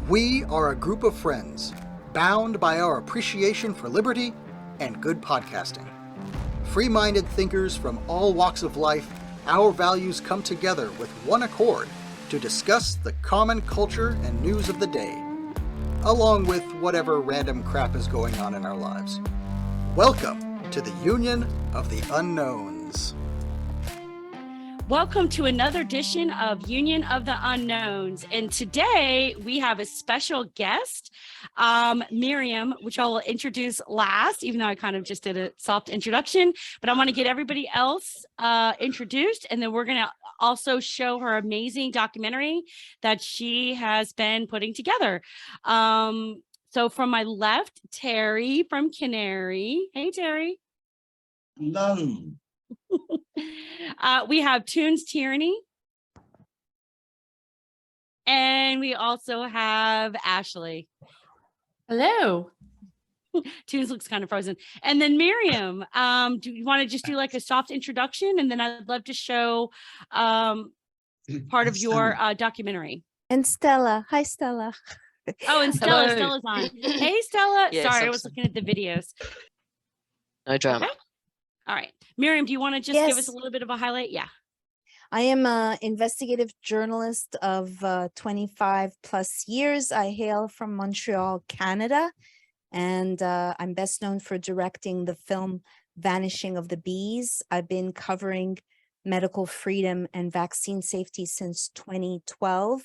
We are a group of friends, bound by our appreciation for liberty and good podcasting. Free-minded thinkers from all walks of life, our values come together with one accord to discuss the common culture and news of the day, along with whatever random crap is going on in our lives. Welcome to the Union of the Unknowns. Welcome to another edition of Union of the Unknowns. And today we have a special guest, Maryam, which I'll introduce last, even though I kind of just did a soft introduction, but I want to get everybody else introduced. And then we're going to also show her amazing documentary that she has been putting together. So from my left, Terry from Canary. Hey, Terry. Hello. We have Toons Tyranny. And we also have Ashley. Hello. Toons looks kind of frozen. And then Maryam, do you want to just do like a soft introduction? And then I'd love to show part of your documentary. And Stella. Hi, Stella. Oh, and Stella. Hello. Stella's on. Hey, Stella. Yes, Sorry, I I'm was sorry. looking at the videos. No drama. Okay. All right. Maryam, do you want to just give us a little bit of a highlight? Yeah. I am an investigative journalist of 25 plus years. I hail from Montreal, Canada, and I'm best known for directing the film Vanishing of the Bees. I've been covering medical freedom and vaccine safety since 2012.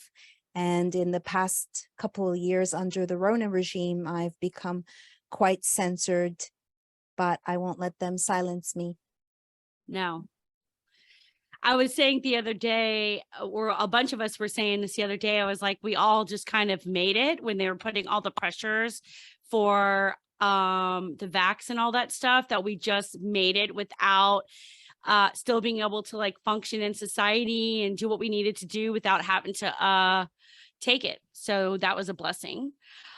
And in the past couple of years under the Rona regime, I've become quite censored, but I won't let them silence me. No. I was saying the other day, or a bunch of us were saying this the other day, I was like, we all just kind of made it when they were putting all the pressures for the vax and all that stuff, that we just made it without still being able to like function in society and do what we needed to do without having to take it. So that was a blessing.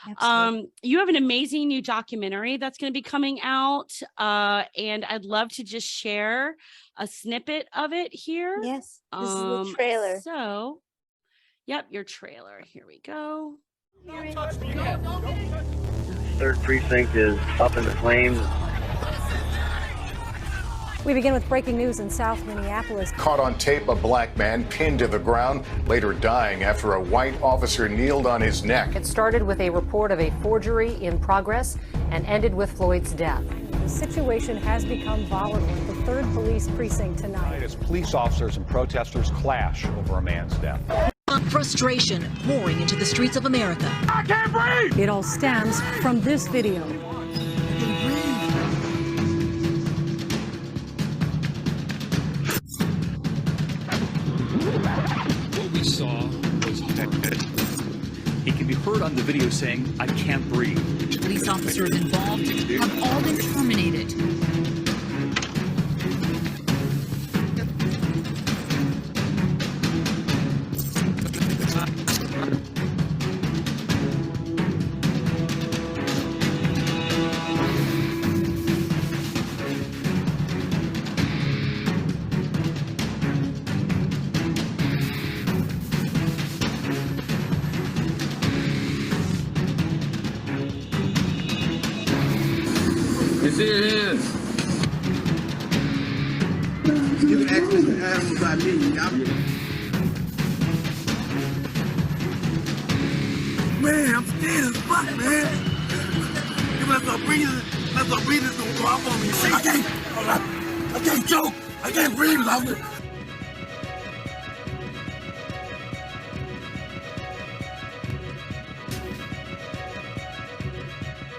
Absolutely. You have an amazing new documentary that's going to be coming out, and I'd love to just share a snippet of it here. Yes, this is the trailer. So, yep, your trailer. Here we go. Third precinct is up in the flames. We begin with breaking news in South Minneapolis. Caught on tape, a black man pinned to the ground, later dying after a white officer kneeled on his neck. It started with a report of a forgery in progress and ended with Floyd's death. The situation has become volatile at the 3rd Police Precinct tonight. As police officers and protesters clash over a man's death. Frustration pouring into the streets of America. I can't breathe! It all stems from this video. What we saw was he can be heard on the video saying, "I can't breathe." Police officers involved have all been terminated. It's in here. You can ask Mr. Adams about me. Man, I'm scared as fuck, man. You must start breathing. Let's start breathing. It's gonna go off on me. I can't choke. I can't breathe without it.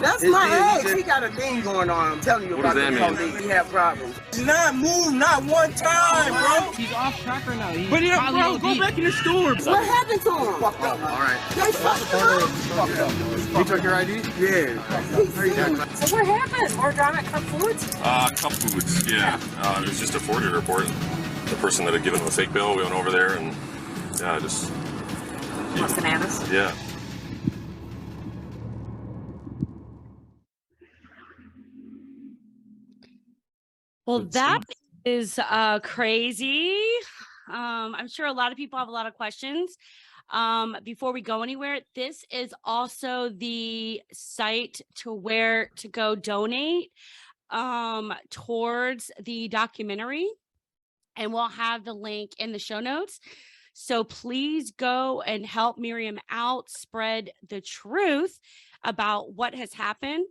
That's my ex. He got a thing going on. I'm telling you What about does the that police. mean? He have problems. Not move, not one time, bro. He's off track right now. But yeah, bro, go back in the store. What happened to him? All right. They fucked him up. He took your ID? Yeah. So what happened? More drama at Cup Foods? Cup Foods, yeah. It was just a forgery report. The person that had given him a fake bill, we went over there and, yeah, just... What's bananas? Yeah. Well, that is crazy. I'm sure a lot of people have a lot of questions. Before we go anywhere, this is also the site to where to go donate towards the documentary, and we'll have the link in the show notes. So please go and help Maryam out, spread the truth about what has happened.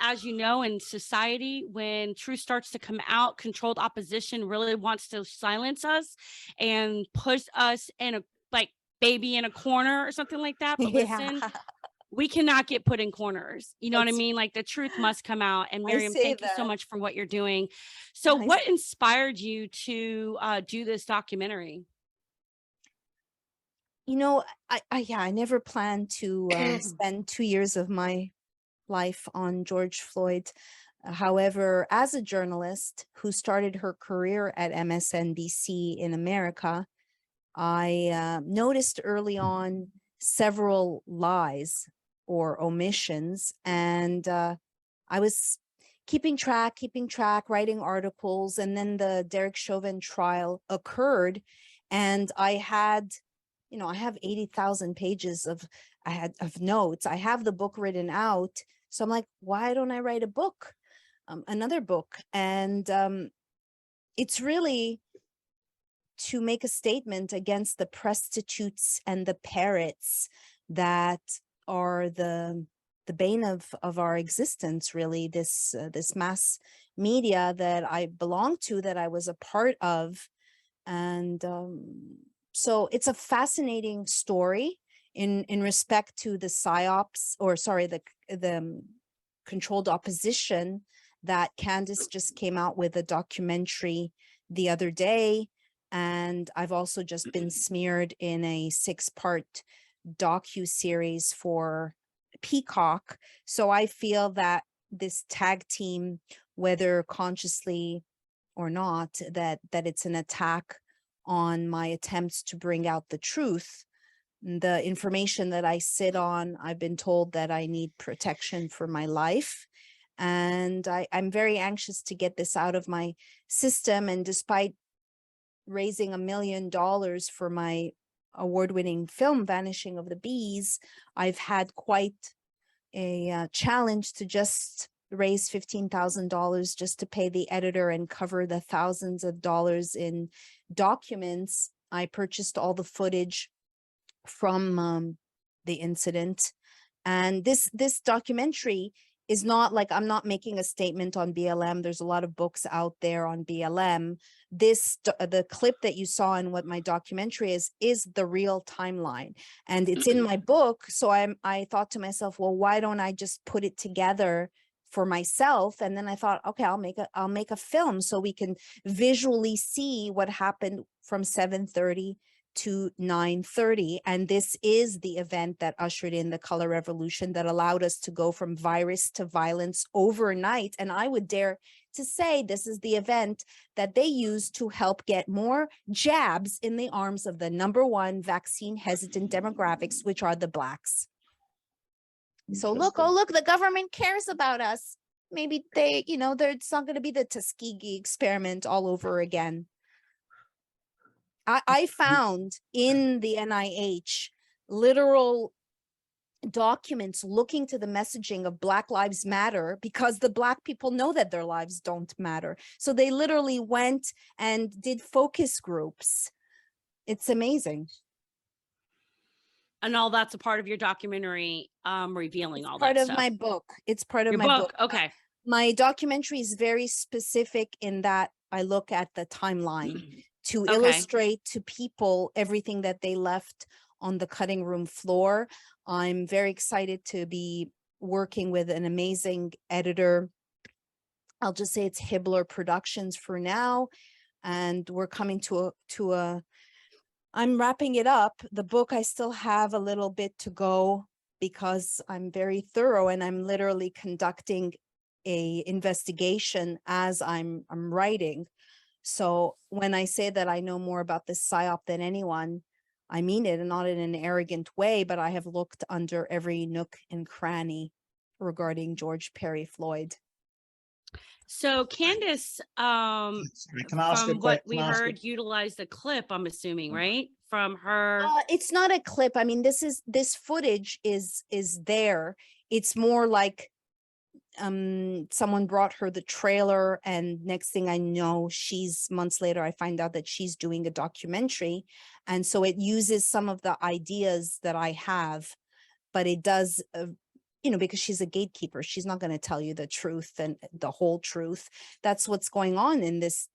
As you know, in society, when truth starts to come out, controlled opposition really wants to silence us and push us in a baby in a corner or something like that. But listen, we cannot get put in corners. You know what I mean? Like, the truth must come out. And Maryam, thank you so much for what you're doing. So what inspired you to do this documentary? You know, I never planned to spend 2 years of my life on George Floyd. However, as a journalist who started her career at MSNBC in America, I noticed early on several lies or omissions, and I was keeping track, writing articles, and then the Dereck Chauvin trial occurred, and I had, you know, I have 80,000 pages of notes. I have the book written out, so I'm like, why don't I write a book, another book? And it's really to make a statement against the prostitutes and the parrots that are the bane of our existence, really, this mass media that I belong to, that I was a part of. And so it's a fascinating story in respect to the psy-ops, or sorry, the controlled opposition, that Candace just came out with a documentary the other day. And I've also just been smeared in a 6-part docu-series for Peacock. So I feel that this tag team, whether consciously or not, that it's an attack on my attempts to bring out the truth. The information that I sit on, I've been told that I need protection for my life. And I'm very anxious to get this out of my system. And despite raising $1 million for my award-winning film, Vanishing of the Bees, I've had quite a challenge to just raise $15,000 just to pay the editor and cover the thousands of dollars in documents. I purchased all the footage from the incident. And this documentary is not like, I'm not making a statement on BLM. There's a lot of books out there on BLM. The clip that you saw in what my documentary is the real timeline, and it's in my book. So I thought to myself, well, why don't I just put it together for myself? And then I thought, okay, I'll make a film so we can visually see what happened from 7:30 to 9:30. And this is the event that ushered in the color revolution, that allowed us to go from virus to violence overnight. And I would dare to say this is the event that they used to help get more jabs in the arms of the _1 vaccine hesitant demographics, which are the Blacks. So look, oh, look, the government cares about us. Maybe they, you know, it's not going to be the Tuskegee experiment all over again. I found in the NIH literal documents looking to the messaging of Black Lives Matter, because the Black people know that their lives don't matter. So they literally went and did focus groups. It's amazing. And all that's a part of your documentary, revealing all that Part of stuff. my book. It's part of Your my book. Okay. My documentary is very specific in that I look at the timeline to illustrate to people everything that they left on the cutting room floor. I'm very excited to be working with an amazing editor. I'll just say it's Hibbler Productions for now. And we're coming to a I'm wrapping it up. The book, I still have a little bit to go because I'm very thorough, and I'm literally conducting a investigation as I'm writing. So when I say that I know more about this psyop than anyone, I mean it, and not in an arrogant way, but I have looked under every nook and cranny regarding George Perry Floyd. So Candace, from what we heard, utilized the clip, I'm assuming, right? from her? It's not a clip. I mean, this footage is there. It's more like someone brought her the trailer, and next thing I know, months later, I find out that she's doing a documentary. And so it uses some of the ideas that I have, but it does, because she's a gatekeeper, she's not going to tell you the truth and the whole truth. That's what's going on in this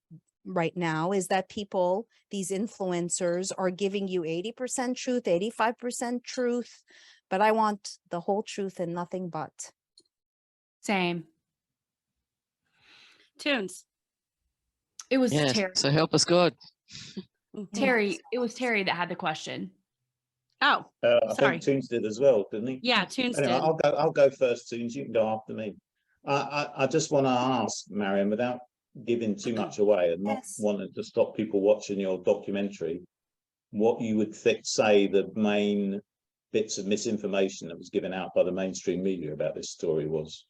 right now, is that people, these influencers, are giving you 80% truth, 85% truth, but I want the whole truth and nothing but. Same. Tunes. It was Yes, Terry. so help us God. Terry, it was Terry that had the question. Oh, I sorry. think Toons did as well, didn't he? Yeah, Tunes Anyway, did. I'll go first, Toons. You can go after me. I just want to ask, Maryam, without giving too much away and not wanting to stop people watching your documentary, what you would say the main bits of misinformation that was given out by the mainstream media about this story was.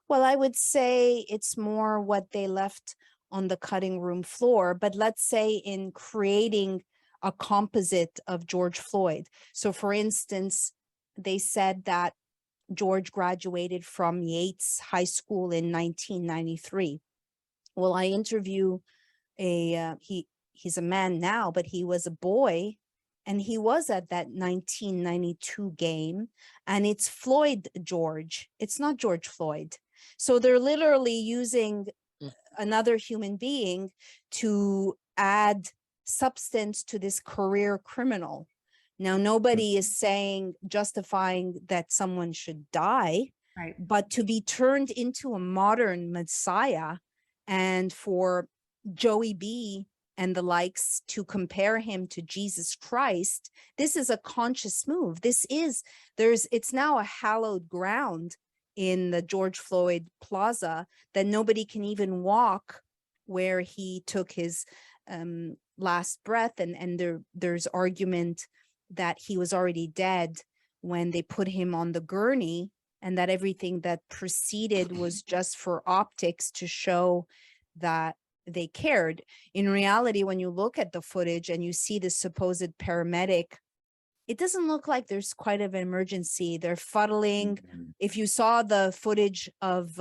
Well, I would say it's more what they left on the cutting room floor, but let's say in creating a composite of George Floyd. So for instance, they said that George graduated from Yates High School in 1993. Well, I interview he's a man now, but he was a boy, and he was at that 1992 game, and it's Floyd George. It's not George Floyd. So they're literally using another human being to add substance to this career criminal. Now, nobody is justifying that someone should die, right? But to be turned into a modern messiah, and for Joey B and the likes to compare him to Jesus Christ, this is a conscious move. It's now a hallowed ground in the George Floyd Plaza that nobody can even walk where he took his last breath, and there's argument that he was already dead when they put him on the gurney, and that everything that preceded was just for optics to show that they cared. In reality, when you look at the footage and you see the supposed paramedic, it doesn't look like there's quite an emergency. They're fuddling. If you saw the footage of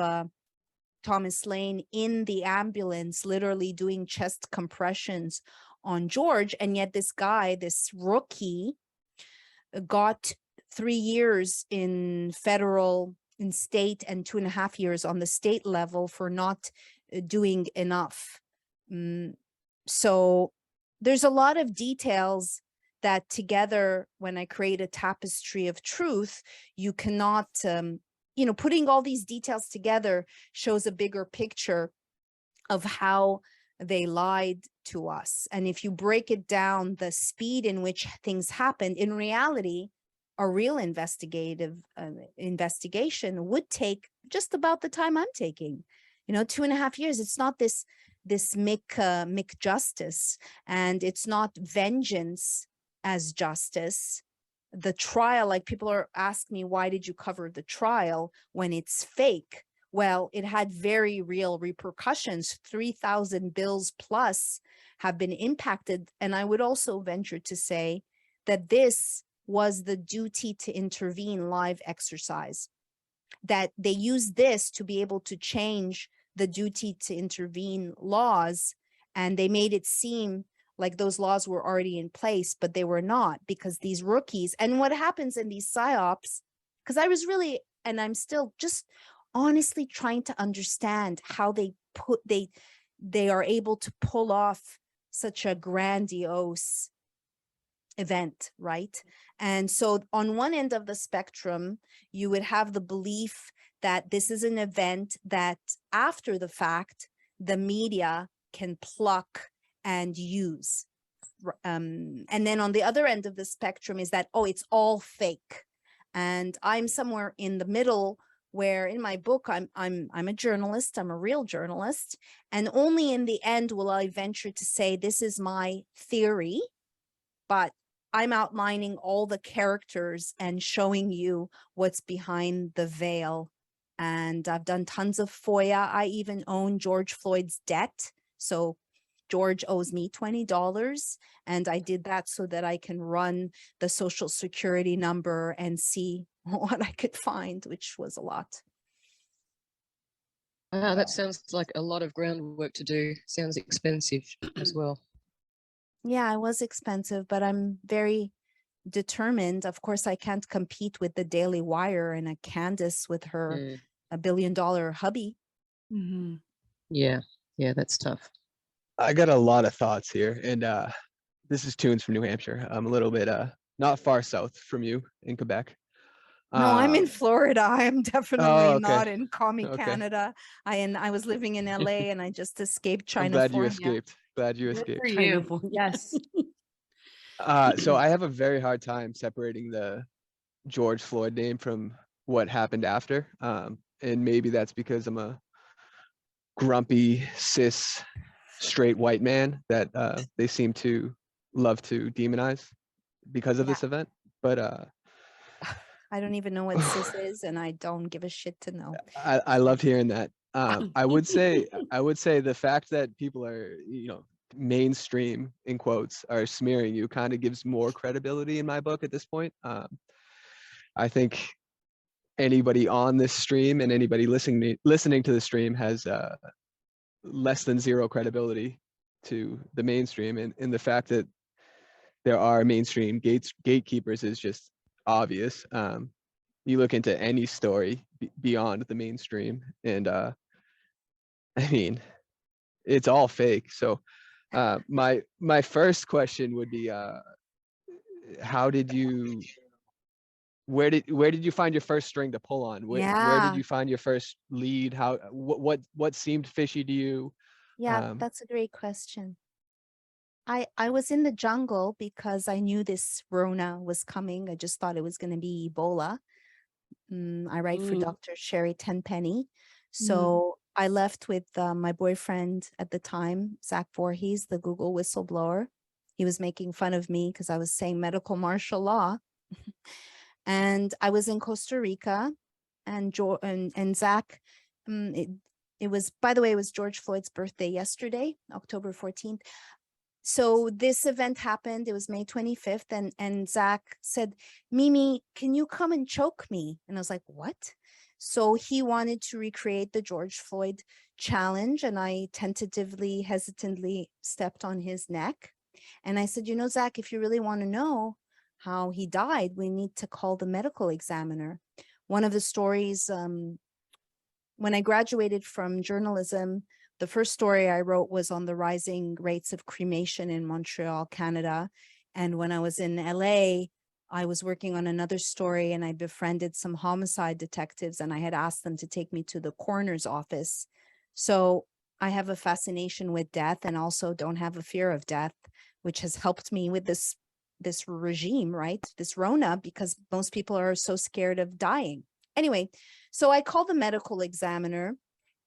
Thomas Lane in the ambulance, literally doing chest compressions on George, and yet this guy, this rookie, got 3 years in state, and 2.5 years on the state level for not doing enough. So there's a lot of details that together, when I create a tapestry of truth, you cannot, putting all these details together shows a bigger picture of how they lied to us. And if you break it down, the speed in which things happened, in reality, a real investigation would take just about the time I'm taking, 2.5 years. It's not this Mick justice, and it's not vengeance as justice. The trial, like people are asking me, why did you cover the trial when it's fake? Well, it had very real repercussions. 3,000 bills plus have been impacted. And I would also venture to say that this was the duty to intervene live exercise, that they used this to be able to change the duty to intervene laws. And they made it seem like those laws were already in place, but they were not, because these rookies, and what happens in these psy-ops, because I was really, and I'm still just honestly trying to understand how they are able to pull off such a grandiose event, right? And so on one end of the spectrum, you would have the belief that this is an event that after the fact, the media can pluck and use. And then on the other end of the spectrum is that, oh, it's all fake. And I'm somewhere in the middle, where in my book, I'm a journalist, I'm a real journalist, and only in the end will I venture to say this is my theory, but I'm outlining all the characters and showing you what's behind the veil. And I've done tons of FOIA. I even own George Floyd's debt. So George owes me $20. And I did that so that I can run the social security number and see what I could find, which was a lot. Wow, that sounds like a lot of groundwork to do. Sounds expensive as well. Yeah, it was expensive, but I'm very determined. Of course, I can't compete with the Daily Wire and a Candace with her $1 billion hubby. Mm-hmm. Yeah, that's tough. I got a lot of thoughts here, and this is Tunes from New Hampshire. I'm a little bit not far south from you in Quebec. No, I'm in Florida. I am definitely not in commie Okay. Canada. I was living in LA and I just escaped China. I'm glad you escaped. Glad you Good escaped. for you. Yes. So I have a very hard time separating the George Floyd name from what happened after. And maybe that's because I'm a grumpy, cis, straight white man that they seem to love to demonize because of this event. But I don't even know what cis is, and I don't give a shit to know. I loved hearing that. I would say the fact that people are, mainstream in quotes are smearing you kind of gives more credibility in my book at this point. I think anybody on this stream and anybody listening to the stream has less than zero credibility to the mainstream, and the fact that there are mainstream gatekeepers is just obvious. You look into any story beyond the mainstream, and I mean, it's all fake. So my first question would be, where did you find your first string to pull on? Where did you find your first lead? What seemed fishy to you? Yeah, that's a great question. I was in the jungle because I knew this Rona was coming. I just thought it was going to be Ebola. I write for Dr. Sherry Tenpenny. So I left with my boyfriend at the time, Zach Voorhees, the Google whistleblower. He was making fun of me because I was saying medical martial law. And I was in Costa Rica, and Zach, it was, by the way, it was George Floyd's birthday yesterday, October 14th. So this event happened. It was May 25th. And Zach said, Mimi, can you come and choke me? And I was like, what? So he wanted to recreate the George Floyd challenge. And I tentatively, hesitantly stepped on his neck. And I said, Zach, if you really want to know how he died, we need to call the medical examiner. One of the stories, when I graduated from journalism, the first story I wrote was on the rising rates of cremation in Montreal, Canada. And when I was in LA, I was working on another story, and I befriended some homicide detectives, and I had asked them to take me to the coroner's office. So I have a fascination with death, and also don't have a fear of death, which has helped me with this regime, right? This Rona, because most people are so scared of dying. Anyway, so I called the medical examiner,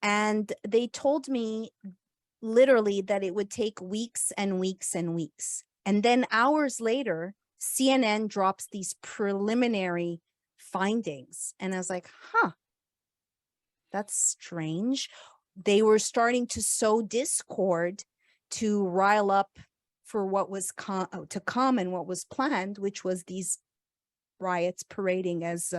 and they told me literally that it would take weeks and weeks and weeks. And then hours later, CNN drops these preliminary findings. And I was like, that's strange. They were starting to sow discord to rile up for what was to come and what was planned, which was these riots parading as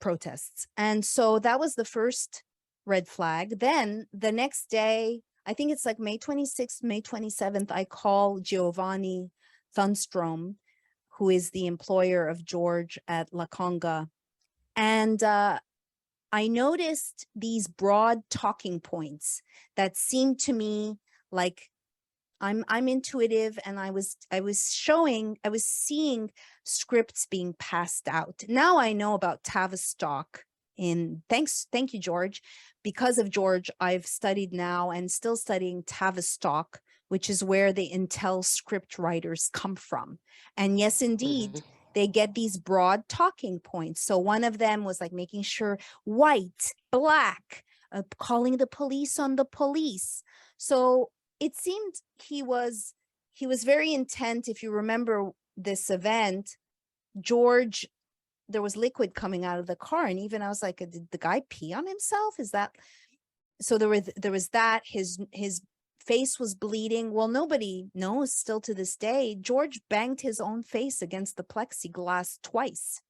protests. And so that was the first red flag. Then the next day, I think it's like May 26th, May 27th, I call Giovanni Thunstrom, who is the employer of George at La Conga. And I noticed these broad talking points that seemed to me like I'm intuitive, and I was seeing scripts being passed out. Now I know about Tavistock thank you, George. Because of George, I've studied now and still studying Tavistock, which is where the Intel script writers come from. And yes, indeed, they get these broad talking points. So one of them was like making sure white, black, calling the police on the police. So it seemed he was very intent. If you remember this event, George, there was liquid coming out of the car. And even I was like, did the guy pee on himself? Is that? so there was that. His face was bleeding. Well, nobody knows still to this day. George banged his own face against the plexiglass twice,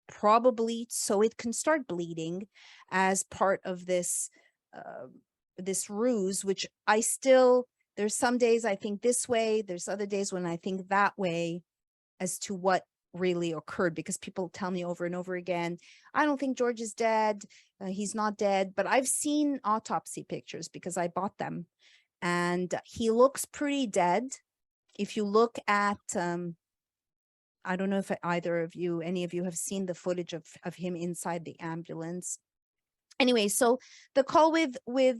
probably so it can start bleeding as part of this this ruse, which I still, there's some days I think this way, there's other days when I think that way as to what really occurred, because people tell me over and over again, I don't think George is dead. He's not dead, but I've seen autopsy pictures because I bought them, and he looks pretty dead. If you look at, I don't know if any of you have seen the footage of him inside the ambulance. Anyway, so the call with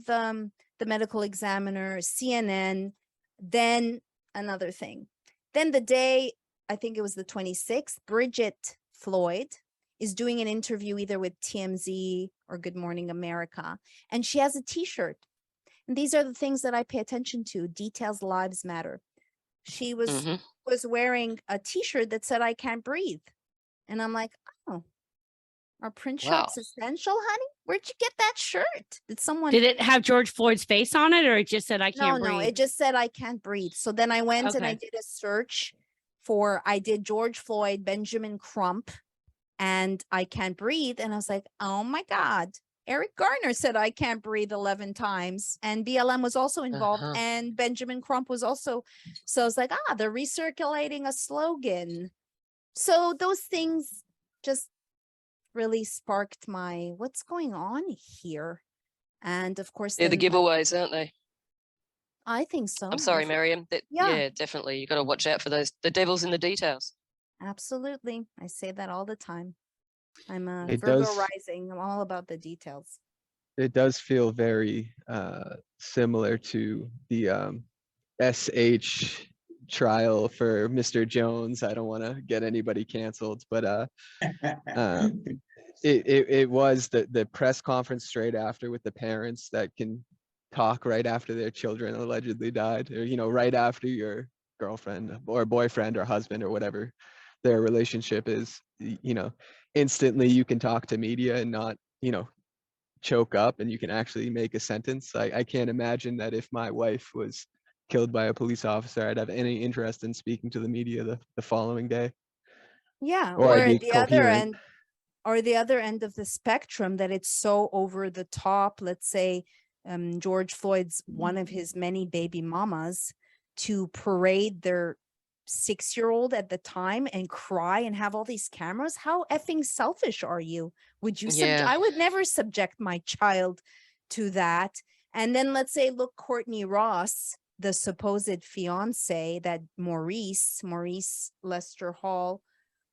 the medical examiner, CNN, then another thing. Then the day, I think it was the 26th, Bridget Floyd is doing an interview either with TMZ or Good Morning America, and she has a t-shirt. And these are the things that I pay attention to. Details, lives matter. She was wearing a t-shirt that said, I can't breathe. And I'm like, oh, are print shirts essential, honey? Where'd you get that shirt? Did it have George Floyd's face on it, or it just said, I can't breathe? No, it just said, I can't breathe. So then I went and I did a search I did George Floyd, Benjamin Crump, and I can't breathe. And I was like, oh my God, Eric Garner said, I can't breathe 11 times. And BLM was also involved, and Benjamin Crump was also. So I was like, they're recirculating a slogan. So those things just really sparked my, what's going on here? And of course, they're the giveaways, aren't they? I think so. I'm sorry, Maryam. Yeah, definitely. You got to watch out for those. The devil's in the details. Absolutely. I say that all the time. I'm a Virgo rising. I'm all about the details. It does feel very similar to the SH trial for Mr. Jones. I don't want to get anybody canceled, but it was the press conference straight after with the parents that can talk right after their children allegedly died, or right after your girlfriend or boyfriend or husband or whatever their relationship is. Instantly you can talk to media and not choke up, and you can actually make a sentence. I can't imagine that if my wife was killed by a police officer, I'd have any interest in speaking to the media the following day. Yeah, or the other end of the spectrum, that it's so over the top. Let's say George Floyd's one of his many baby mamas to parade their 6-year-old at the time and cry and have all these cameras. How effing selfish are you? Would you? I would never subject my child to that. And then let's say, look, Courtney Ross, the supposed fiance that Maurice Lester Hall,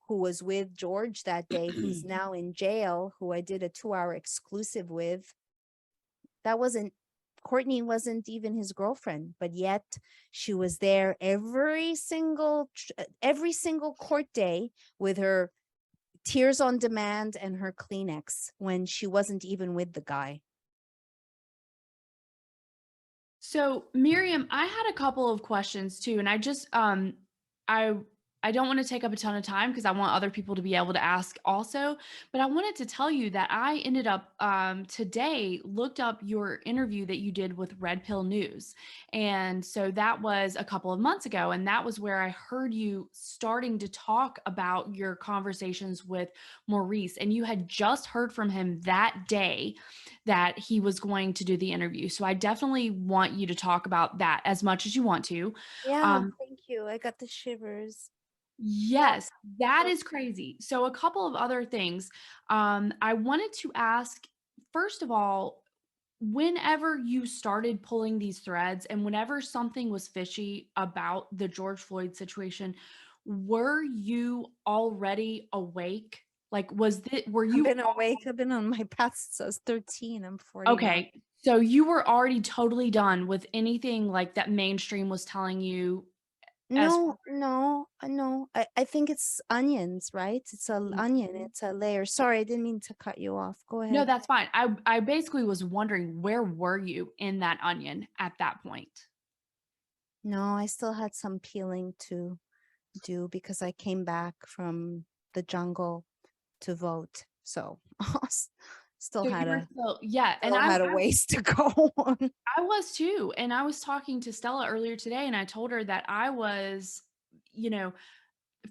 who was with George that day, who's now in jail, who I did a 2-hour exclusive with. Courtney wasn't even his girlfriend, but yet she was there every single court day with her tears on demand and her Kleenex when she wasn't even with the guy. So Maryam, I had a couple of questions too, and I just I don't want to take up a ton of time because I want other people to be able to ask also, but I wanted to tell you that I ended up today looked up your interview that you did with Red Pill News. And so that was a couple of months ago. And that was where I heard you starting to talk about your conversations with Maurice. And you had just heard from him that day that he was going to do the interview. So I definitely want you to talk about that as much as you want to. Yeah, thank you. I got the shivers. Yes, that is crazy. So a couple of other things. I wanted to ask, first of all, whenever you started pulling these threads and whenever something was fishy about the George Floyd situation, were you already awake? Like, were you? I've been awake. I've been on my path since I was 13. I'm 40. Okay. So you were already totally done with anything like that mainstream was telling you? No. I think it's onions, right? It's an onion. It's a layer. Sorry, I didn't mean to cut you off. Go ahead. No, that's fine. I basically was wondering, where were you in that onion at that point? No, I still had some peeling to do because I came back from the jungle to vote. So Still So had you were a still, yeah, and still had a ways to go on. I was too. And I was talking to Stella earlier today, and I told her that I was, you know,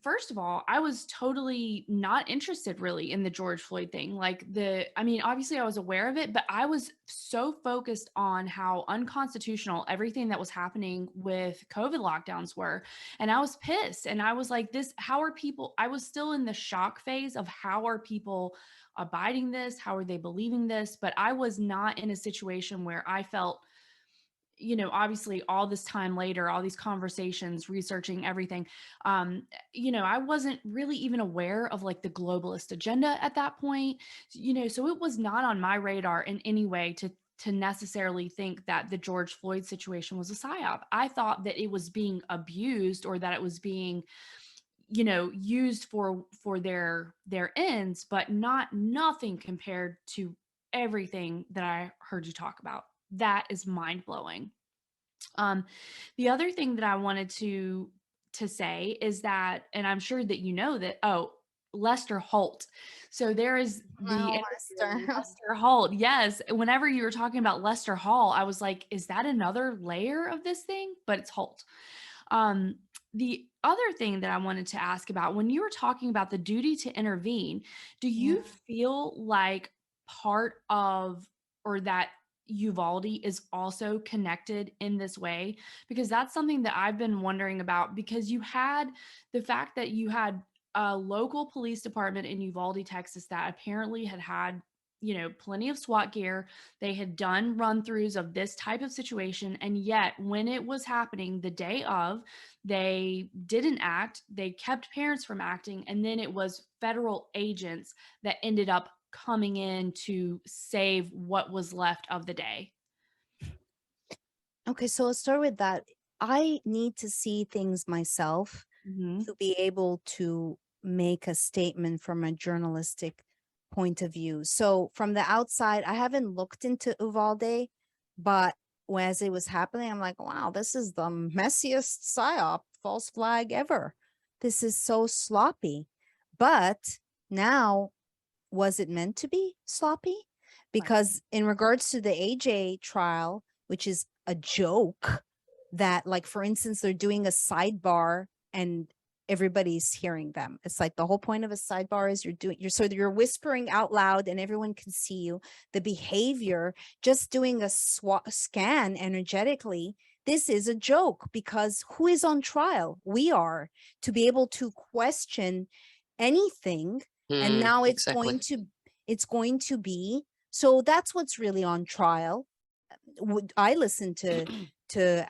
first of all, I was totally not interested really in the George Floyd thing. I mean, obviously I was aware of it, but I was so focused on how unconstitutional everything that was happening with COVID lockdowns were. And I was pissed. And I was like, how are people, I was still in the shock phase of how are people abiding this? How are they believing this? But I was not in a situation where I felt, obviously all this time later, all these conversations, researching everything, I wasn't really even aware of like the globalist agenda at that point, so it was not on my radar in any way to necessarily think that the George Floyd situation was a psyop. I thought that it was being abused, or that it was being, used for their ends, but nothing compared to everything that I heard you talk about. That is mind blowing. The other thing that I wanted to say is that, and I'm sure that you know that, Lester Holt. So there is the Lester Holt. Yes. Whenever you were talking about Lester Hall, I was like, is that another layer of this thing? But it's Holt. The other thing that I wanted to ask about, when you were talking about the duty to intervene, do you feel like part of, or that Uvalde is also connected in this way? Because that's something that I've been wondering about, because you had the fact that you had a local police department in Uvalde, Texas, that apparently had plenty of SWAT gear. They had done run-throughs of this type of situation. And yet when it was happening the day of, they didn't act. They kept parents from acting. And then it was federal agents that ended up coming in to save what was left of the day. Okay, so I'll start with that. I need to see things myself to be able to make a statement from a journalistic point of view. So from the outside, I haven't looked into Uvalde, but as it was happening, I'm like, wow, this is the messiest psyop false flag ever. This is so sloppy. But now, was it meant to be sloppy? Because in regards to the AJ trial, which is a joke, that, like, for instance, they're doing a sidebar and everybody's hearing them. It's like the whole point of a sidebar is you're whispering out loud and everyone can see you. The behavior, just doing a scan energetically, this is a joke, because who is on trial? We are, to be able to question anything. And now it's going to be, so that's what's really on trial. I listened to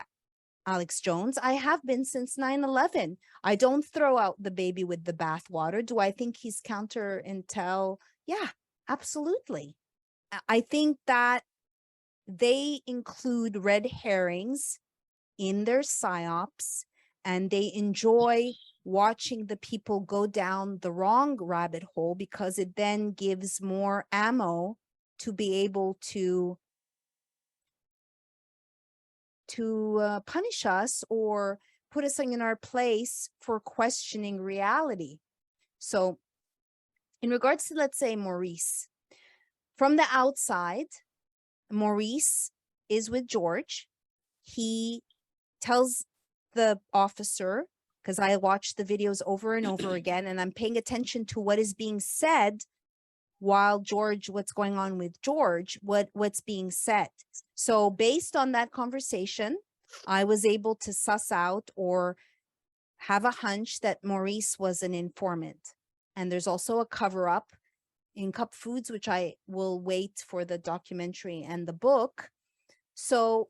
Alex Jones. I have been since 9/11. I don't throw out the baby with the bathwater. Do I think he's counter intel? Yeah, absolutely. I think that they include red herrings in their psyops, and they enjoy watching the people go down the wrong rabbit hole, because it then gives more ammo to be able to punish us or put us in our place for questioning reality. So in regards to, let's say, Maurice, from the outside, Maurice is with George. He tells the officer, because I watched the videos over and over again, and I'm paying attention to what is being said while what's going on with George, what's being said. So based on that conversation, I was able to suss out or have a hunch that Maurice was an informant. And there's also a cover-up in Cup Foods, which I will wait for the documentary and the book. So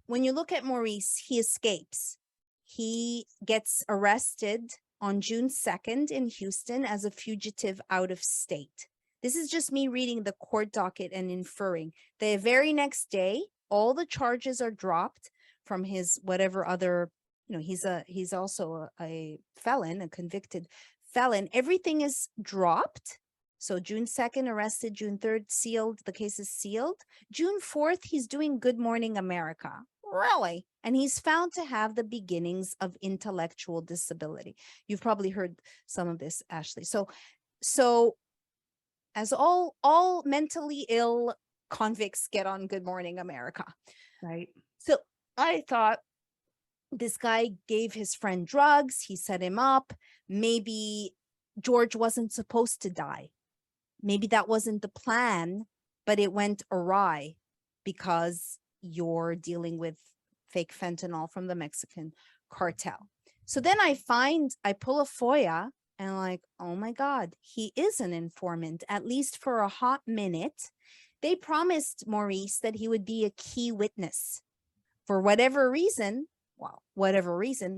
when you look at Maurice, he escapes. He gets arrested on June 2nd in Houston as a fugitive out of state. This is just me reading the court docket and inferring. The very next day, all the charges are dropped from his whatever other, he's also a felon, a convicted felon. Everything is dropped. So June 2nd, arrested. June 3rd, sealed. The case is sealed. June 4th, he's doing Good Morning America. Really? And he's found to have the beginnings of intellectual disability. You've probably heard some of this, Ashley. So as all mentally ill convicts get on Good Morning America. Right. So I thought, this guy gave his friend drugs, he set him up. Maybe George wasn't supposed to die. Maybe that wasn't the plan, but it went awry because you're dealing with fake fentanyl from the Mexican cartel. So then I pull a FOIA and I'm like, oh my God, he is an informant, at least for a hot minute. They promised Maurice that he would be a key witness. For whatever reason,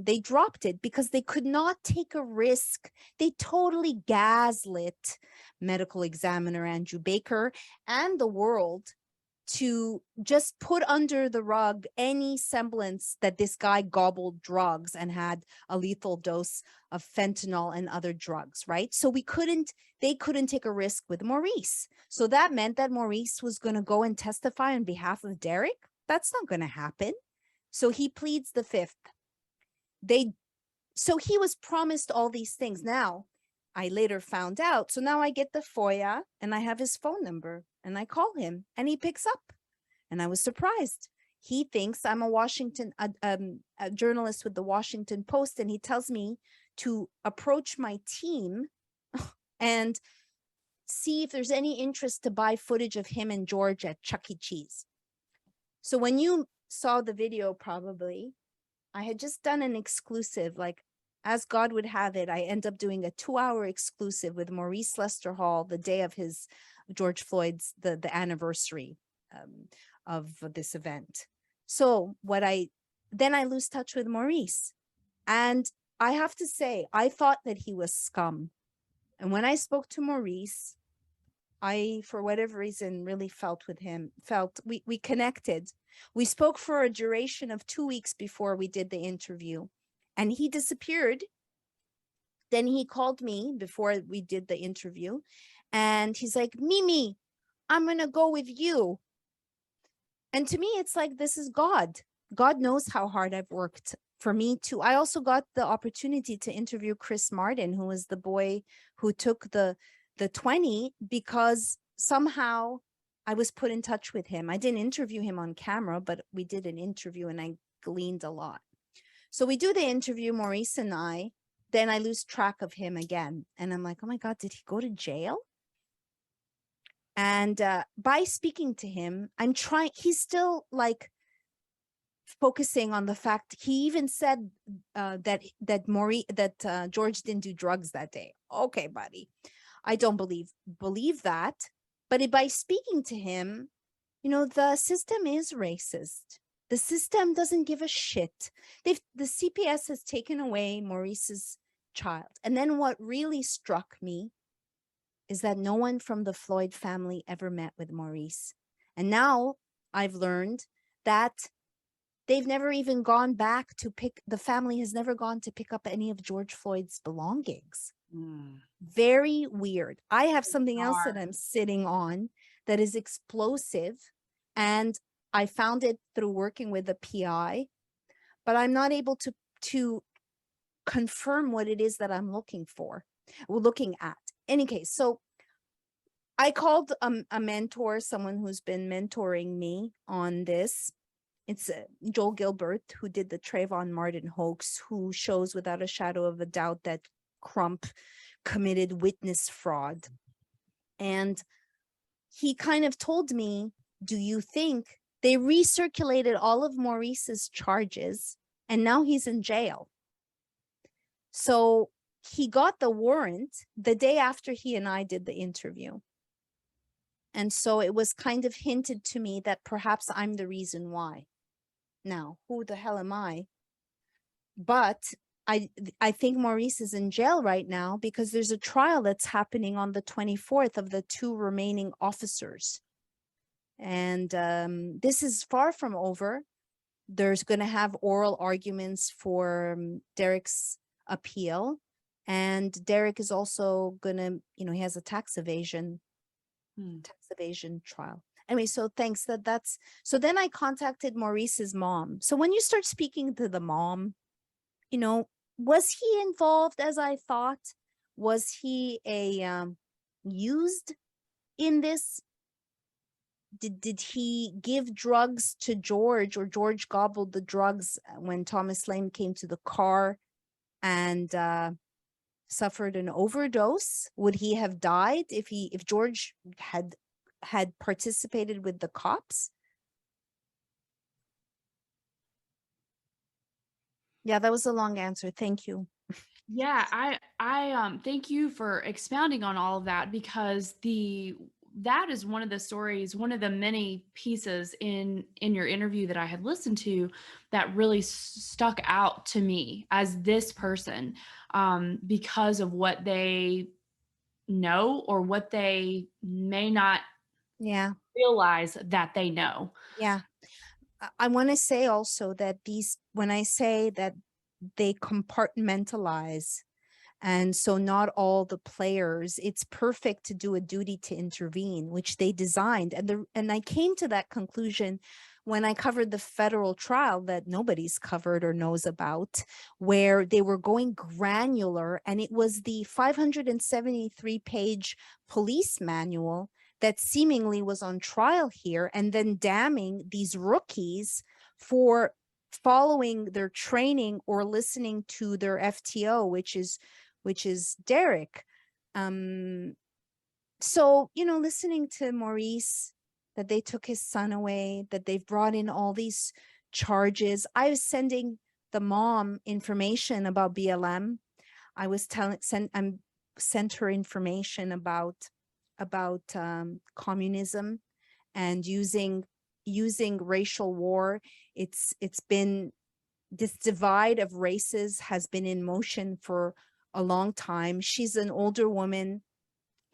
they dropped it because they could not take a risk. They totally gaslit medical examiner Andrew Baker and the world to just put under the rug any semblance that this guy gobbled drugs and had a lethal dose of fentanyl and other drugs, right? So they couldn't take a risk with Maurice. So that meant that Maurice was going to go and testify on behalf of Dereck. That's not going to happen. So he pleads the fifth. So he was promised all these things. Now, I later found out. So now I get the FOIA and I have his phone number and I call him and he picks up. And I was surprised. He thinks I'm a journalist with the Washington Post, and he tells me to approach my team and see if there's any interest to buy footage of him and George at Chuck E. Cheese. So when you saw the video, probably, I had just done an exclusive, like as God would have it, I end up doing a 2-hour exclusive with Maurice Lester Hall the day of his George Floyd's, the anniversary of this event. So then I lose touch with Maurice. And I have to say, I thought that he was scum. And when I spoke to Maurice, I, for whatever reason, really felt with him, we connected. We spoke for a duration of 2 weeks before we did the interview, and he disappeared. Then he called me before we did the interview, and he's like, Mimi, I'm going to go with you. And to me, it's like, this is God. God knows how hard I've worked for me too. I also got the opportunity to interview Chris Martin, who was the boy who took the 20, because somehow I was put in touch with him. I didn't interview him on camera, but we did an interview and I gleaned a lot. So we do the interview, Maurice and I, then I lose track of him again. And I'm like, oh my God, did he go to jail? And by speaking to him, he's still like focusing on the fact, he even said that George didn't do drugs that day. Okay, buddy. I don't believe that. But by speaking to him, the system is racist. The system doesn't give a shit. The CPS has taken away Maurice's child. And then what really struck me is that no one from the Floyd family ever met with Maurice. And now I've learned that they've never even gone back the family has never gone to pick up any of George Floyd's belongings. Very weird. I have something else that I'm sitting on that is explosive, and I found it through working with a PI, but I'm not able to confirm what it is that I'm looking at. Any case, so I called a mentor, someone who's been mentoring me on this. It's Joel Gilbert, who did the Trayvon Martin hoax, who shows without a shadow of a doubt that Crump committed witness fraud. And he kind of told me, do you think they recirculated all of Maurice's charges and now he's in jail? So he got the warrant the day after he and I did the interview. And so it was kind of hinted to me that perhaps I'm the reason why. Now, who the hell am I? But I think Maurice is in jail right now because there's a trial that's happening on the 24th of the 2 remaining officers. And this is far from over. There's going to have oral arguments for Dereck's appeal. And Dereck is also going to, he has a tax evasion trial. Anyway, so thanks. So then I contacted Maurice's mom. So when you start speaking to the mom, was he involved as I thought? Was he a used in this, did he give drugs to George, or George gobbled the drugs when Thomas Lane came to the car and suffered an overdose? Would he have died if George had participated with the cops? Yeah, that was a long answer. Thank you. Yeah, I thank you for expounding on all of that, because that is one of the stories, one of the many pieces in your interview that I had listened to that really stuck out to me as this person, because of what they know or what they may not realize that they know. Yeah. I want to say also that when I say that they compartmentalize, and so not all the players, it's perfect to do a duty to intervene, which they designed. And I came to that conclusion when I covered the federal trial that nobody's covered or knows about, where they were going granular, and it was the 573-page police manual that seemingly was on trial here, and then damning these rookies for following their training or listening to their FTO, which is Dereck. So, listening to Maurice, that they took his son away, that they've brought in all these charges. I was sending the mom information about BLM. I was sent her information about communism and using racial war. It's been, this divide of races has been in motion for a long time. She's an older woman.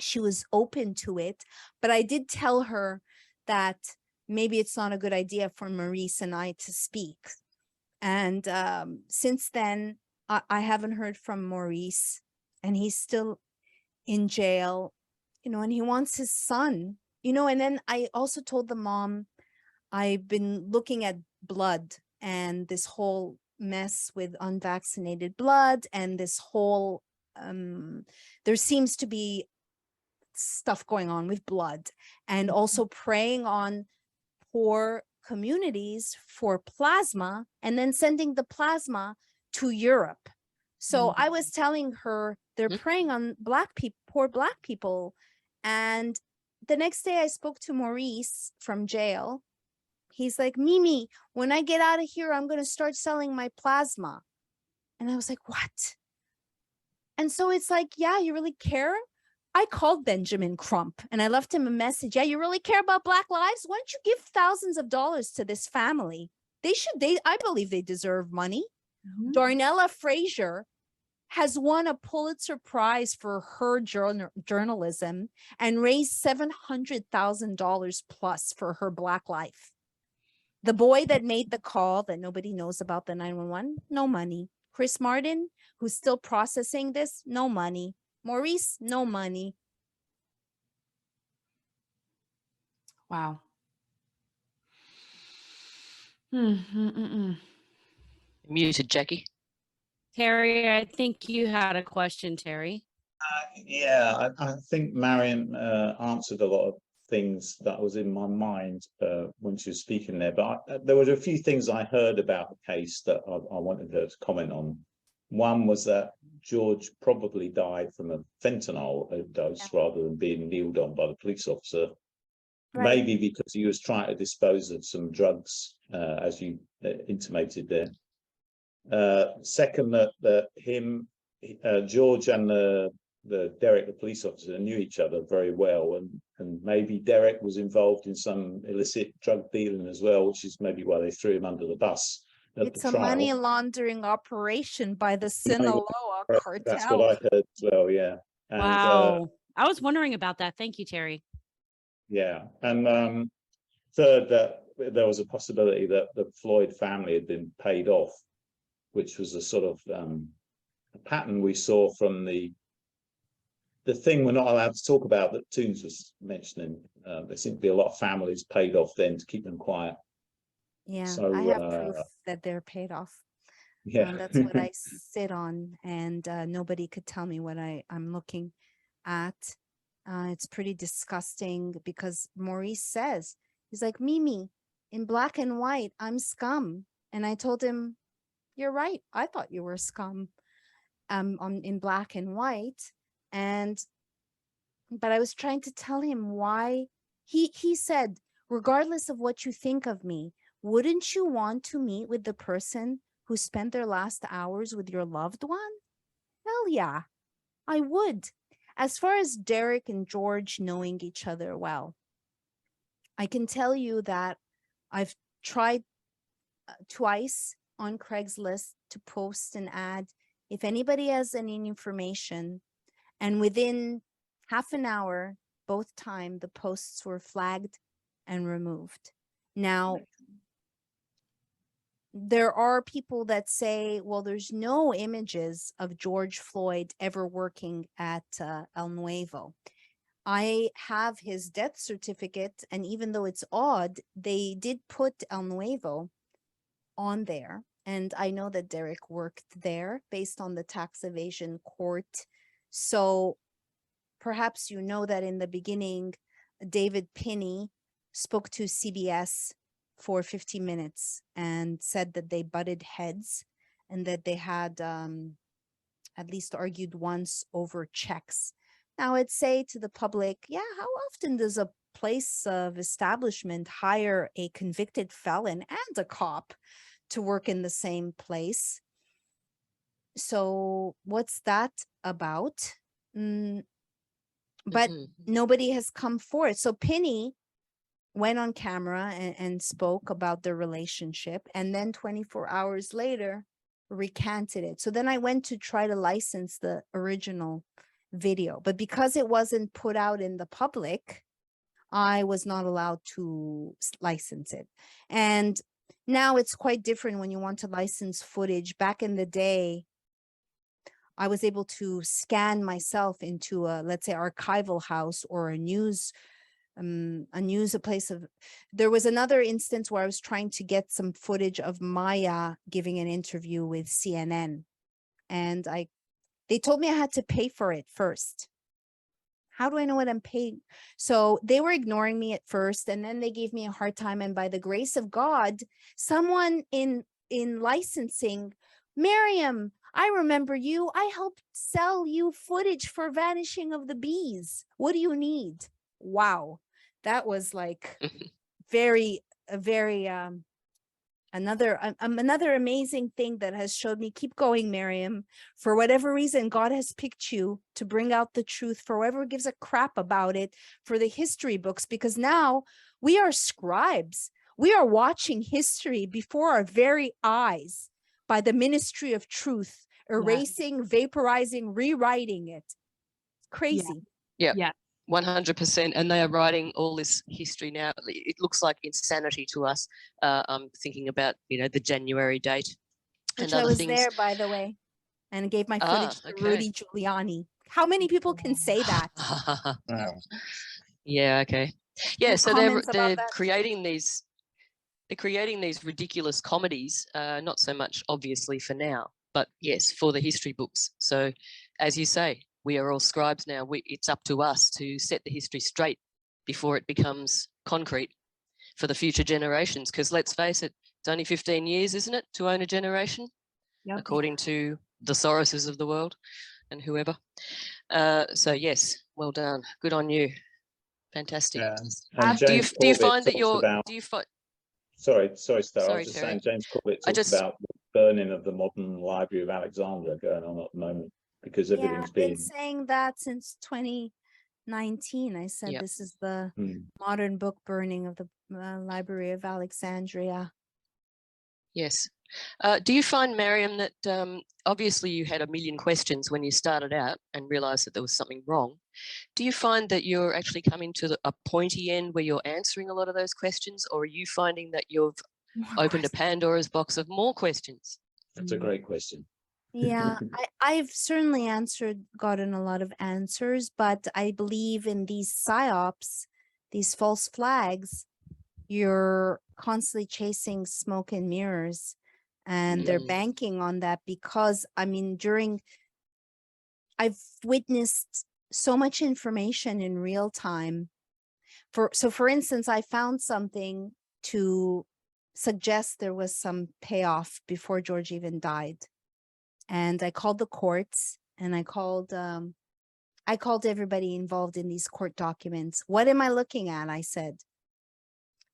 She was open to it, but I did tell her that maybe it's not a good idea for Maurice and I to speak. And since then, I haven't heard from Maurice, and he's still in jail, and he wants his son, and then I also told the mom, I've been looking at blood and this whole mess with unvaccinated blood, and this whole, there seems to be stuff going on with blood, and also preying on poor communities for plasma, and then sending the plasma to Europe. So I was telling her they're preying on poor Black people. And the next day I spoke to Maurice from jail. He's like, Mimi, when I get out of here, I'm going to start selling my plasma. And I was like, what? And so it's like, yeah, you really care? I called Benjamin Crump and I left him a message. Yeah, you really care about Black lives? Why don't you give thousands of dollars to this family? I believe they deserve money. Darnella Frazier has won a Pulitzer Prize for her journalism and raised $700,000 plus for her Black life. The boy that made the call that nobody knows about, the 911, no money. Chris Martin, who's still processing this, no money. Maurice, no money. Wow. Muted, Jackie. Terry, I think you had a question, Terry. Yeah, I think Maryam answered a lot of things that was in my mind when she was speaking there, but there were a few things I heard about the case that I wanted her to comment on. One was that George probably died from a fentanyl overdose rather than being kneeled on by the police officer, maybe because he was trying to dispose of some drugs, as you intimated there. Second, that George and the Dereck, the police officer, knew each other very well, and maybe Dereck was involved in some illicit drug dealing as well, which is maybe why they threw him under the bus. It's a money laundering operation by the Sinaloa cartel. That's what I heard as well, yeah. And, wow. I was wondering about that. Thank you, Terry. Yeah. And third, that there was a possibility that the Floyd family had been paid off, which was a sort of a pattern we saw from the thing we're not allowed to talk about that Toons was mentioning. There seemed to be a lot of families paid off then to keep them quiet. Yeah, so, I have proof that they're paid off. Yeah, that's what I sit on, and nobody could tell me what I'm looking at. It's pretty disgusting because Maurice says, he's like, Mimi, in black and white, I'm scum. And I told him, you're right. I thought you were scum in black and white. But I was trying to tell him why. He said, regardless of what you think of me, wouldn't you want to meet with the person who spent their last hours with your loved one? Hell yeah, I would. As far as Dereck and George knowing each other well, I can tell you that I've tried twice on Craigslist to post an ad. If anybody has any information, and within half an hour, both time, the posts were flagged and removed. Now, there are people that say, well, there's no images of George Floyd ever working at El Nuevo. I have his death certificate, and even though it's odd, they did put El Nuevo on there. And I know that Dereck worked there based on the tax evasion court. So perhaps you know that in the beginning, David Pinney spoke to CBS for 50 minutes and said that they butted heads and that they had at least argued once over checks. Now I'd say to the public, yeah, how often does a place of establishment hire a convicted felon and a cop to work in the same place? So what's that about? But nobody has come forward. So Pinney went on camera and spoke about their relationship, and then 24 hours later recanted it. So then I went to try to license the original video, but because it wasn't put out in the public, I was not allowed to license it. And now it's quite different when you want to license footage. Back in the day, I was able to scan myself into a, let's say, archival house or there was another instance where I was trying to get some footage of Maya giving an interview with CNN, and they told me I had to pay for it first. How do I know what I'm paying? So they were ignoring me at first, and then they gave me a hard time, and by the grace of God, someone in licensing, Maryam, I remember you. I helped sell you footage for Vanishing of the Bees. What do you need? Wow. That was like another amazing thing that has showed me, keep going, Maryam. For whatever reason, God has picked you to bring out the truth for whoever gives a crap about it, for the history books, because now we are scribes. We are watching history before our very eyes by the ministry of truth, erasing, vaporizing, rewriting it. Crazy. Yeah. 100%, and they are writing all this history now. It looks like insanity to us. I'm thinking about, the January date, which I was there, by the way, and gave my footage to Rudy Giuliani. How many people can say that? Yeah. Okay. Yeah. So they're creating these. They're creating these ridiculous comedies. Not so much, obviously, for now, but yes, for the history books. So, as you say, we are all scribes now. It's up to us to set the history straight before it becomes concrete for the future generations. Because let's face it, it's only 15 years, isn't it, to own a generation, according to the Soroses of the world and whoever. So yes, well done. Good on you. Fantastic. Yeah. Do you find that you're? Sorry, Stella. I was just Terry. saying, James Corbett talks about the burning of the modern Library of Alexandria going on at the moment, because everything's I've been saying that since 2019. I said this is the modern book burning of the Library of Alexandria. Yes. Do you find, Maryam, that obviously you had a million questions when you started out and realised that there was something wrong? Do you find that you're actually coming to a pointy end where you're answering a lot of those questions, or are you finding that you've opened a Pandora's box of more questions? That's a great question. Yeah, I've certainly gotten a lot of answers, but I believe in these psy-ops, these false flags, you're constantly chasing smoke and mirrors, and they're banking on that because, I mean, I've witnessed so much information in real time. For instance, I found something to suggest there was some payoff before George even died. And I called the courts, and I called everybody involved in these court documents. What am I looking at? I said.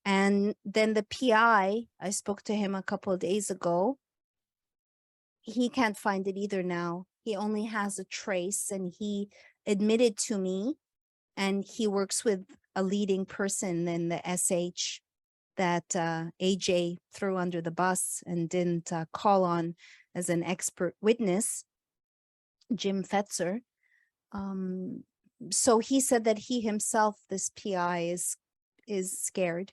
And then the PI, I spoke to him a couple of days ago. He can't find it either now. He only has a trace, and he admitted to me, and he works with a leading person in the SH that AJ threw under the bus and didn't call on as an expert witness, Jim Fetzer. So he said that he himself, this PI, is scared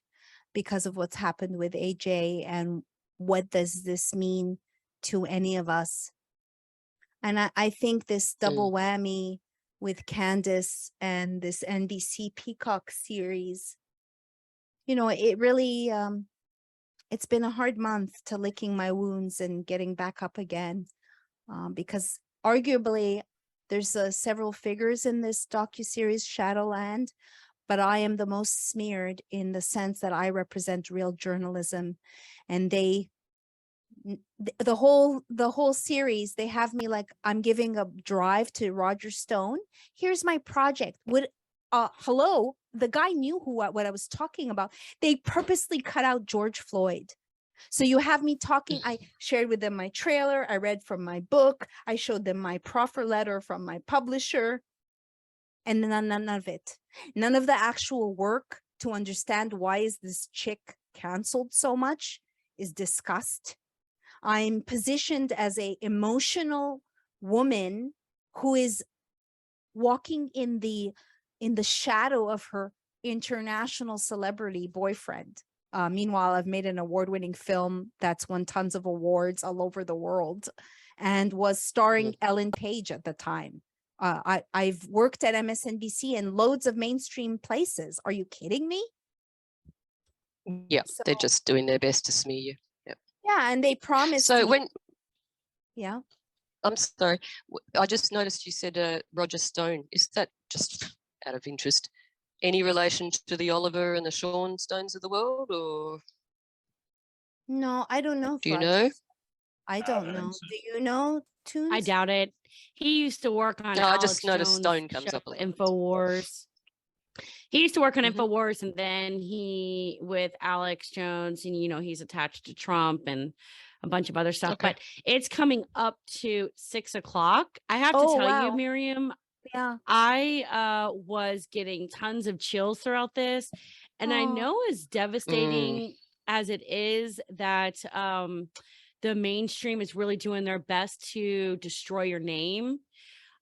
because of what's happened with AJ, and what does this mean to any of us? And I think this double whammy with Candace and this NBC Peacock series, you know, it really, it's been a hard month to licking my wounds and getting back up again, because arguably there's several figures in this docuseries Shadowland, but I am the most smeared in the sense that I represent real journalism, and the whole series, they have me like I'm giving a drive to Roger Stone. Here's my project. Hello, the guy knew what I was talking about. They purposely cut out George Floyd. So you have me talking. I shared with them my trailer. I read from my book. I showed them my proffer letter from my publisher, and none of it. None of the actual work to understand why is this chick canceled so much is discussed. I'm positioned as a emotional woman who is walking in the shadow of her international celebrity boyfriend. Meanwhile, I've made an award-winning film that's won tons of awards all over the world and was starring Ellen Page at the time. I've worked at MSNBC and loads of mainstream places. Are you kidding me? Yeah, so, they're just doing their best to smear you. Yep. Yeah, and they promised. So yeah. I'm sorry. I just noticed you said Roger Stone. Is that just out of interest? Any relation to the Oliver and the Sean Stones of the world, or? No, I don't know. Do you know? I don't know. Do you know, Toons? I doubt it. He used to work on. No, Alex I just noticed Jones' Stone comes show, up a lot. InfoWars. He used to work on InfoWars, and then he with Alex Jones, and he's attached to Trump and a bunch of other stuff. Okay. But it's coming up to 6 o'clock. I have to tell you, Miriam. Yeah, I was getting tons of chills throughout this, and I know as devastating as it is that the mainstream is really doing their best to destroy your name.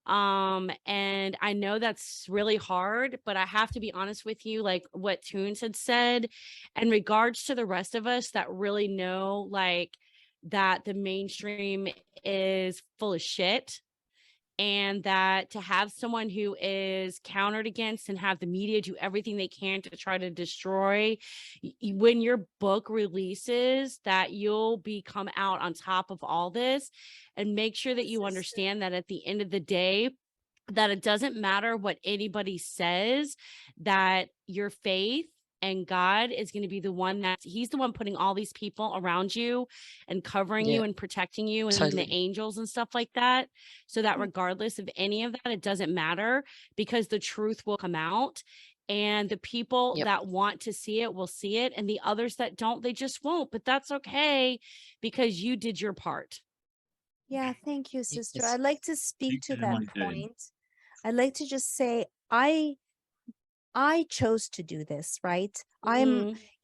And I know that's really hard, but I have to be honest with you, like what Toons had said, in regards to the rest of us that really know like that the mainstream is full of shit. And that to have someone who is countered against and have the media do everything they can to try to destroy, when your book releases, that you'll come out on top of all this, and make sure that you understand that at the end of the day, that it doesn't matter what anybody says, that your faith and God is going to be the one he's the one putting all these people around you and covering you and protecting you, and the angels and stuff like that. So that regardless of any of that, it doesn't matter, because the truth will come out, and the people that want to see it will see it. And the others that don't, they just won't, but that's okay, because you did your part. Yeah. Thank you, sister. I'd like to speak to that point. I'd like to just say, I chose to do this, right?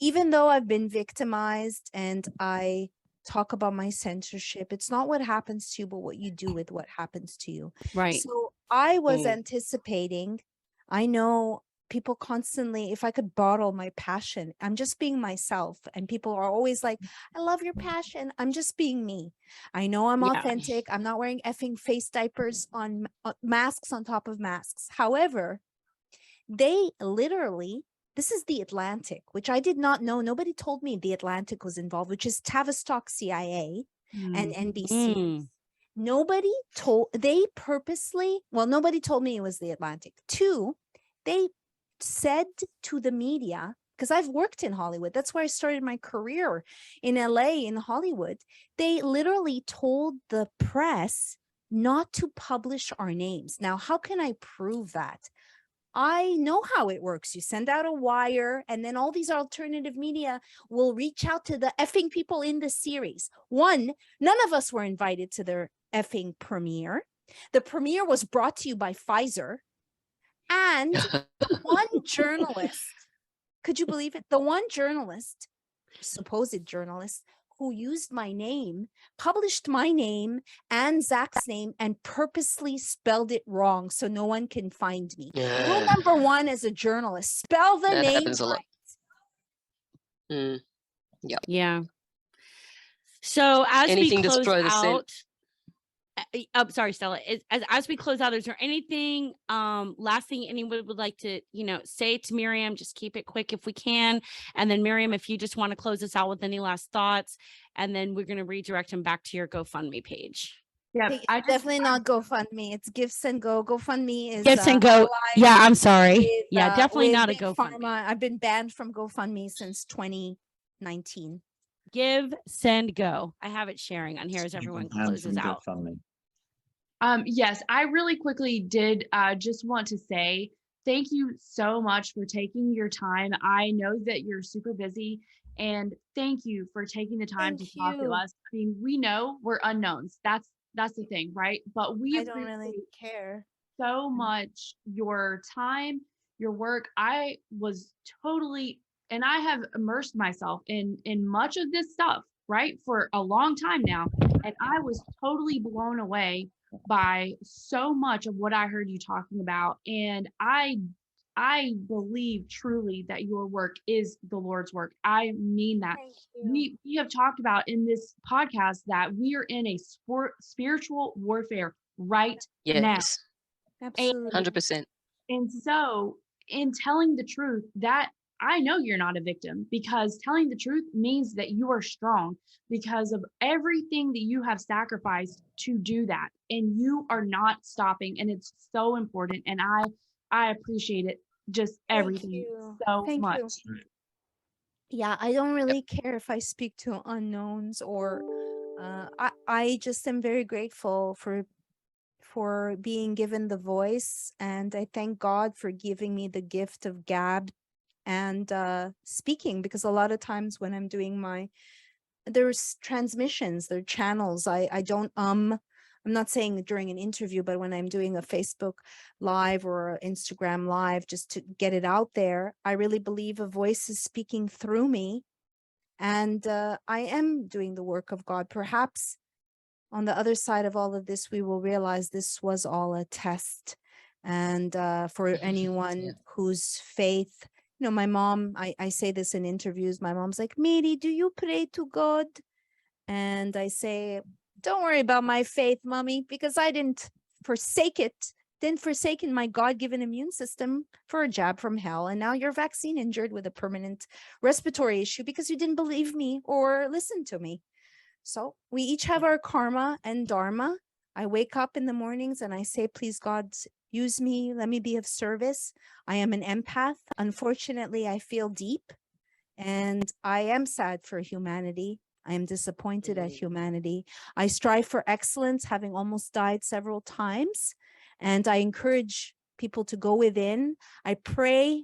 Even though I've been victimized and I talk about my censorship, it's not what happens to you, but what you do with what happens to you. Right. So I was anticipating, I know people constantly, if I could bottle my passion, I'm just being myself. And people are always like, I love your passion. I'm just being me. I know I'm authentic. I'm not wearing effing face diapers on masks on top of masks. However, they literally, this is the Atlantic, which I did not know. Nobody told me the Atlantic was involved, which is Tavistock CIA and NBC. nobody told me it was the Atlantic. 2, they said to the media, because I've worked in Hollywood, that's where I started my career, in LA, in Hollywood. They literally told the press not to publish our names. Now, how can I prove that? I know how it works. You send out a wire, and then all these alternative media will reach out to the effing people in the series. One, none of us were invited to their effing premiere. The premiere was brought to you by Pfizer. And one journalist, could you believe it? The one journalist, supposed journalist, who used my name, published my name and Zach's name and purposely spelled it wrong so no one can find me. Rule number 1 as a journalist, spell the name happens a lot. right. Yeah. So as Anything we to close throw the out, I'm sorry, Stella. As we close out, is there anything, last thing anyone would like to, say to Maryam? Just keep it quick if we can. And then Maryam, if you just want to close us out with any last thoughts, and then we're going to redirect them back to your GoFundMe page. Yeah, Definitely not GoFundMe. It's Gifts and Go. GoFundMe is Gifts and Go. Yeah, I'm sorry. with, Definitely with not a Big GoFundMe. Pharma. I've been banned from GoFundMe since 2019. Give, send, go. I have it sharing on here as everyone closes out. Yes, I really quickly did just want to say thank you so much for taking your time. I know that you're super busy, and thank you for taking the time to talk to us. I mean, we know we're unknowns. That's the thing, right? But we I don't really care so much your time, your work. I was totally, and I have immersed myself in much of this stuff, right, for a long time now, and I was totally blown away by so much of what I heard you talking about. And I believe truly that your work is the Lord's work. I mean that. We have talked about in this podcast that we are in a spiritual warfare right now. Absolutely. 100%. And so in telling the truth, that I know you're not a victim, because telling the truth means that you are strong because of everything that you have sacrificed to do that. And you are not stopping. And it's so important. And I appreciate it. Just everything so much. Yeah, I don't really care if I speak to unknowns or I just am very grateful for being given the voice, and I thank God for giving me the gift of gab and speaking, because a lot of times when I'm doing there's transmissions, there are channels, I don't I'm not saying during an interview, but when I'm doing a Facebook Live or Instagram Live, just to get it out there, I really believe a voice is speaking through me, and I am doing the work of God. Perhaps on the other side of all of this, we will realize this was all a test. And for anyone whose faith, my mom, I say this in interviews, my mom's like, Mary, do you pray to God? And I say, don't worry about my faith, mommy, because I didn't forsake my God-given immune system for a jab from hell. And now you're vaccine injured with a permanent respiratory issue because you didn't believe me or listen to me. So we each have our karma and dharma. I wake up in the mornings and I say, please, God, use me. Let me be of service. I am an empath. Unfortunately, I feel deep, and I am sad for humanity. I am disappointed at humanity. I strive for excellence, having almost died several times. And I encourage people to go within. I pray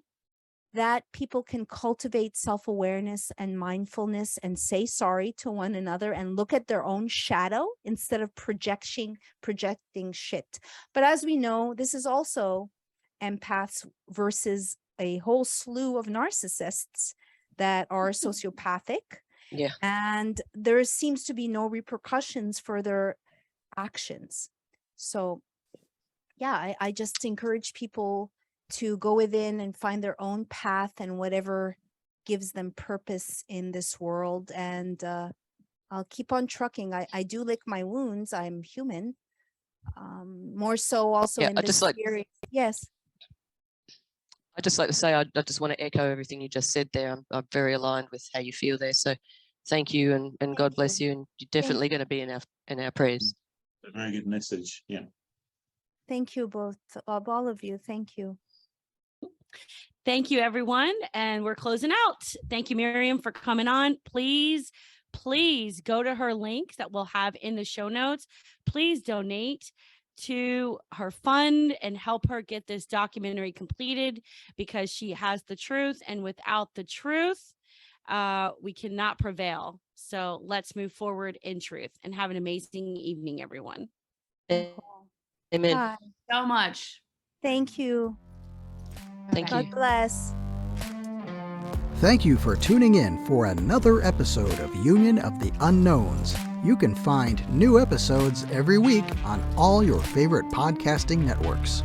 that people can cultivate self-awareness and mindfulness and say sorry to one another and look at their own shadow instead of projecting shit. But as we know, this is also empaths versus a whole slew of narcissists that are sociopathic. Yeah. And there seems to be no repercussions for their actions. So yeah, I just encourage people to go within and find their own path and whatever gives them purpose in this world. And I'll keep on trucking. I do lick my wounds. I'm human. More so also in this series. Yes. I'd just like to say, I just want to echo everything you just said there. I'm very aligned with how you feel there. So thank you, and God bless you. And you're definitely going to be in our prayers. A very good message. Yeah. Thank you both, all of you. Thank you. Thank you, everyone. And we're closing out. Thank you, Maryam, for coming on. Please go to her link that we'll have in the show notes. Please donate to her fund and help her get this documentary completed, because she has the truth. And without the truth, we cannot prevail. So let's move forward in truth, and have an amazing evening, everyone. Amen. Bye. So much. Thank you. Thank God you. bless. Thank you for tuning in for another episode of Union of the Unknowns. You can find new episodes every week on all your favorite podcasting networks.